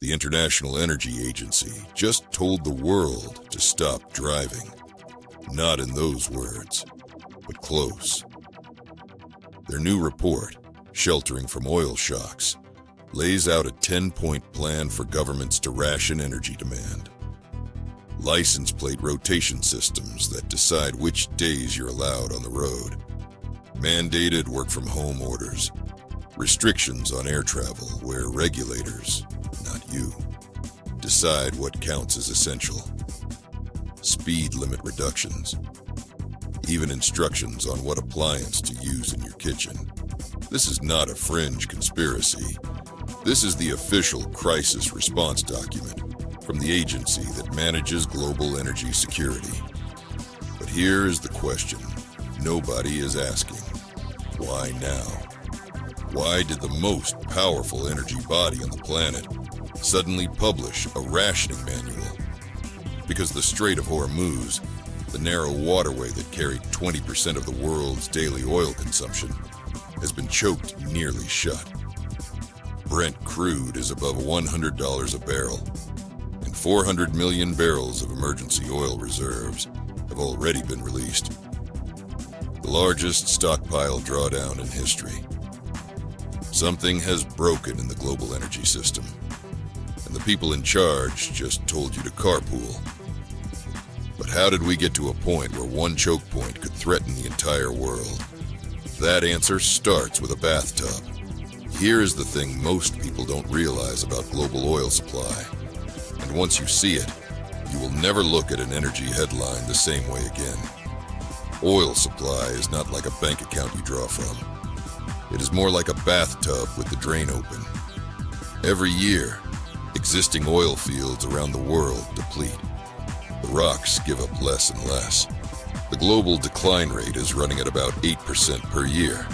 The International Energy Agency just told the world to stop driving. Not in those words, but close. Their new report, Sheltering from Oil Shocks, lays out a 10-point plan for governments to ration energy demand. License plate rotation systems that decide which days you're allowed on the road. Mandated work-from-home orders. Restrictions on air travel where regulators, not you, decide what counts as essential. Speed limit reductions. Even instructions on what appliance to use in your kitchen. This is not a fringe conspiracy. This is the official crisis response document from the agency that manages global energy security. But here is the question nobody is asking. Why now? Why did the most powerful energy body on the planet suddenly publish a rationing manual? Because the Strait of Hormuz, the narrow waterway that carried 20% of the world's daily oil consumption, has been choked nearly shut. Brent crude is above $100 a barrel, and 400 million barrels of emergency oil reserves have already been released. The largest stockpile drawdown in history. Something has broken in the global energy system, and the people in charge just told you to carpool. But how did we get to a point where one choke point could threaten the entire world? That answer starts with a bathtub. Here is the thing most people don't realize about global oil supply. And once you see it, you will never look at an energy headline the same way again. Oil supply is not like a bank account you draw from. It is more like a bathtub with the drain open. Every year, existing oil fields around the world deplete. The rocks give up less and less. The global decline rate is running at about 8% per year.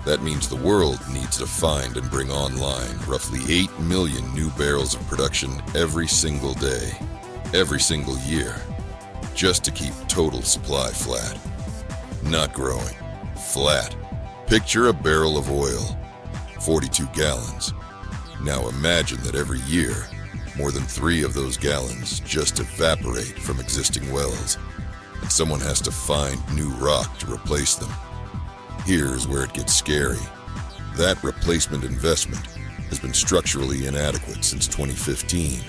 That means the world needs to find and bring online roughly 8 million new barrels of production every single day, every single year, just to keep total supply flat. Not growing, flat. Picture a barrel of oil, 42 gallons. Now imagine that every year, more than 3 of those gallons just evaporate from existing wells, and someone has to find new rock to replace them. Here's where it gets scary. That replacement investment has been structurally inadequate since 2015.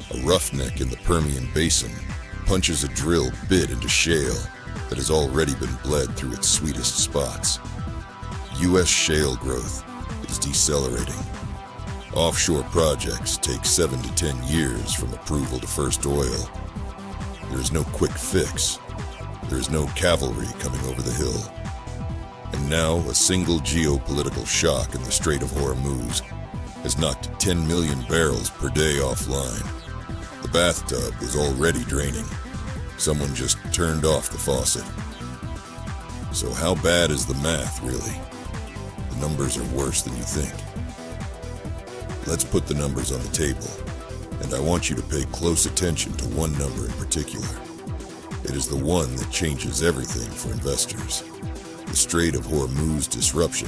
A roughneck in the Permian Basin punches a drill bit into shale that has already been bled through its sweetest spots. U.S. shale growth is decelerating. Offshore projects take 7 to 10 years from approval to first oil. There is no quick fix. There is no cavalry coming over the hill. And now a single geopolitical shock in the Strait of Hormuz has knocked 10 million barrels per day offline. The bathtub was already draining. Someone just turned off the faucet. So how bad is the math, really? The numbers are worse than you think. Let's put the numbers on the table, and I want you to pay close attention to one number in particular. It is the one that changes everything for investors. The Strait of Hormuz disruption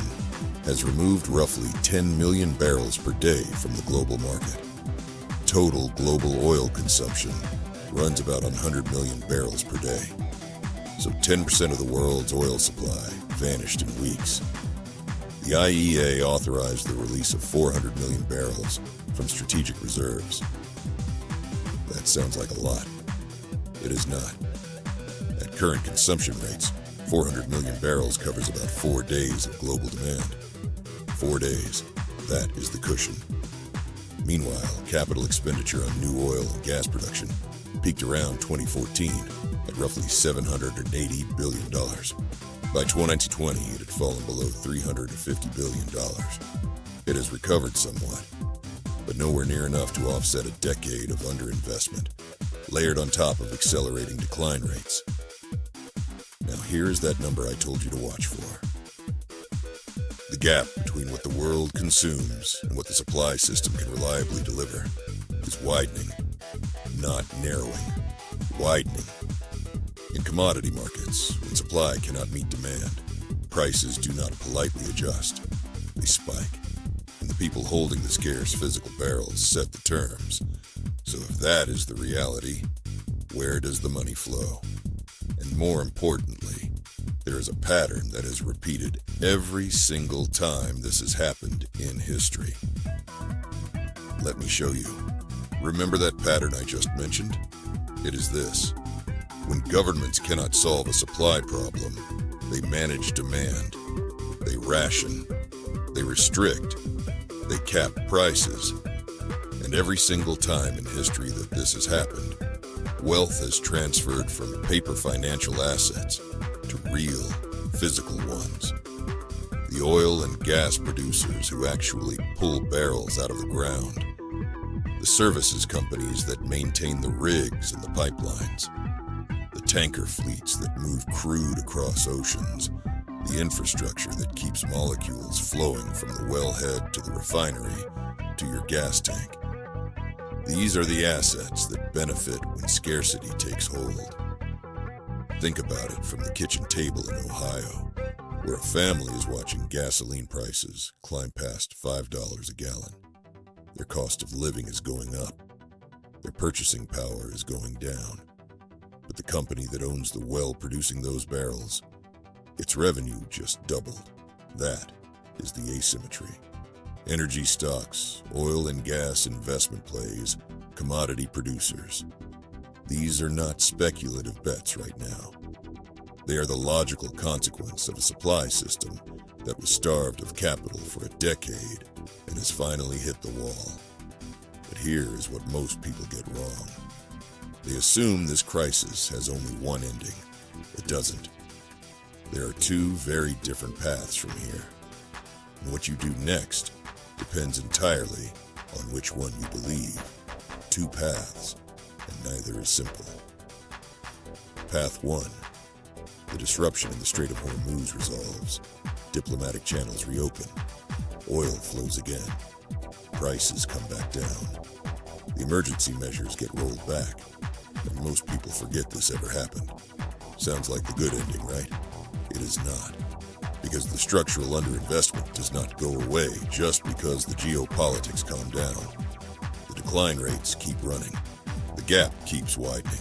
has removed roughly 10 million barrels per day from the global market. Total global oil consumption runs about 100 million barrels per day. So 10% of the world's oil supply vanished in weeks. The IEA authorized the release of 400 million barrels from strategic reserves. That sounds like a lot. It is not. At current consumption rates, 400 million barrels covers about 4 days of global demand. 4 days. That is the cushion. Meanwhile, capital expenditure on new oil and gas production peaked around 2014 at roughly $780 billion. By 2020, it had fallen below $350 billion. It has recovered somewhat, but nowhere near enough to offset a decade of underinvestment, layered on top of accelerating decline rates. Now here's that number I told you to watch for. The gap between what the world consumes and what the supply system can reliably deliver is widening, not narrowing. Widening. In commodity markets, when supply cannot meet demand, prices do not politely adjust. They spike. And The people holding the scarce physical barrels set the terms. So if that is the reality, where does the money flow? And more importantly, there is a pattern that is repeated every single time this has happened in history. Let me show you. Remember that pattern I just mentioned? It is this. When governments cannot solve a supply problem, they manage demand. They ration. They restrict. They cap prices. And every single time in history that this has happened, wealth has transferred from paper financial assets to real, physical ones. The oil and gas producers who actually pull barrels out of the ground. The services companies that maintain the rigs and the pipelines. The tanker fleets that move crude across oceans. The infrastructure that keeps molecules flowing from the wellhead to the refinery to your gas tank. These are the assets that benefit when scarcity takes hold. Think about it from the kitchen table in Ohio, where a family is watching gasoline prices climb past $5 a gallon. Their cost of living is going up. Their purchasing power is going down. But the company that owns the well producing those barrels, its revenue just doubled. That is the asymmetry. Energy stocks, oil and gas investment plays, commodity producers. These are not speculative bets right now. They are the logical consequence of a supply system that was starved of capital for a decade and has finally hit the wall. But here is what most people get wrong. They assume this crisis has only one ending. It doesn't. There are two very different paths from here. And what you do next depends entirely on which one you believe. Two paths, and neither is simple. Path 1. The disruption in the Strait of Hormuz resolves. Diplomatic channels reopen. Oil flows again. Prices come back down. The emergency measures get rolled back. And most people forget this ever happened. Sounds like the good ending, right? It is not. Because the structural underinvestment does not go away just because the geopolitics calm down. The decline rates keep running. The gap keeps widening.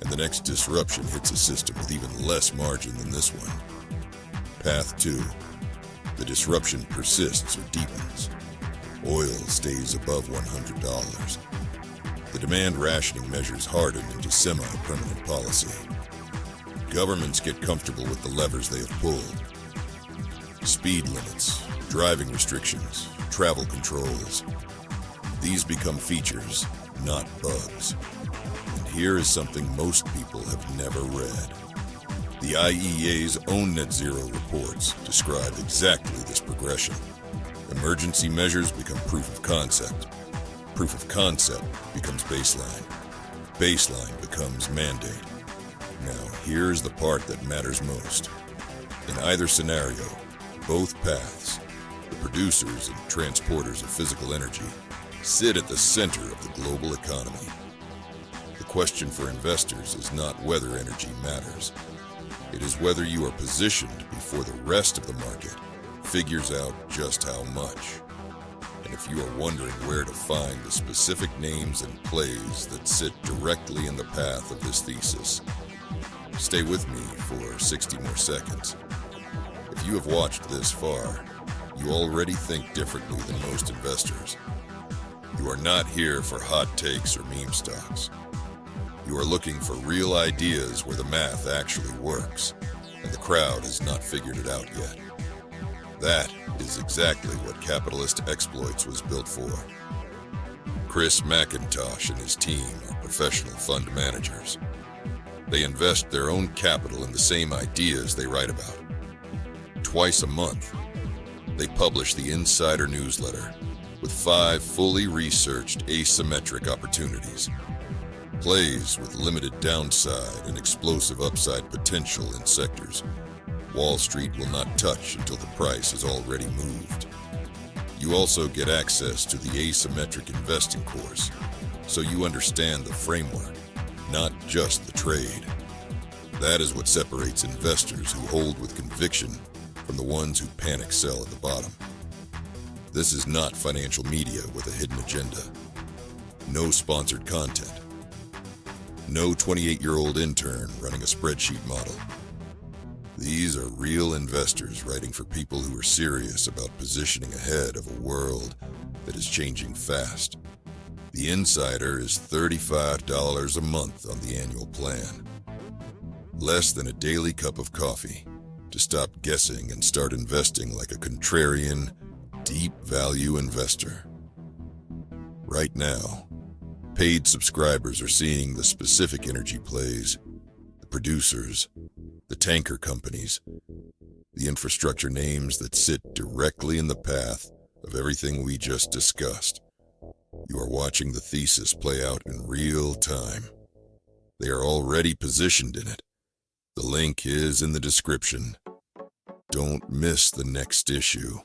And the next disruption hits a system with even less margin than this one. Path 2. The disruption persists or deepens. Oil stays above $100. The demand rationing measures harden into semi-permanent policy. Governments get comfortable with the levers they have pulled. Speed limits, driving restrictions, travel controls. These become features, not bugs. And here is something most people have never read. The IEA's own net zero reports describe exactly this progression. Emergency measures become proof of concept. Proof of concept becomes baseline. Baseline becomes mandate. Now, here's the part that matters most. In either scenario, both paths, the producers and transporters of physical energy, sit at the center of the global economy. The question for investors is not whether energy matters. It is whether you are positioned before the rest of the market figures out just how much. And if you are wondering where to find the specific names and plays that sit directly in the path of this thesis, stay with me for 60 more seconds. If you have watched this far, you already think differently than most investors. You are not here for hot takes or meme stocks. You are looking for real ideas where the math actually works, and the crowd has not figured it out yet. That is exactly what Capitalist Exploits was built for. Chris McIntosh and his team are professional fund managers. They invest their own capital in the same ideas they write about. Twice a month, they publish the Insider newsletter with 5 fully researched asymmetric opportunities. Plays with limited downside and explosive upside potential in sectors Wall Street will not touch until the price has already moved. You also get access to the asymmetric investing course, so you understand the framework, not just the trade. That is what separates investors who hold with conviction from the ones who panic sell at the bottom. This is not financial media with a hidden agenda. No sponsored content. No 28-year-old intern running a spreadsheet model. These are real investors writing for people who are serious about positioning ahead of a world that is changing fast. The Insider is $35 a month on the annual plan. Less than a daily cup of coffee to stop guessing and start investing like a contrarian, deep value investor. Right now, paid subscribers are seeing the specific energy plays, the producers, the tanker companies, the infrastructure names that sit directly in the path of everything we just discussed. You are watching the thesis play out in real time. They are already positioned in it. The link is in the description. Don't miss the next issue.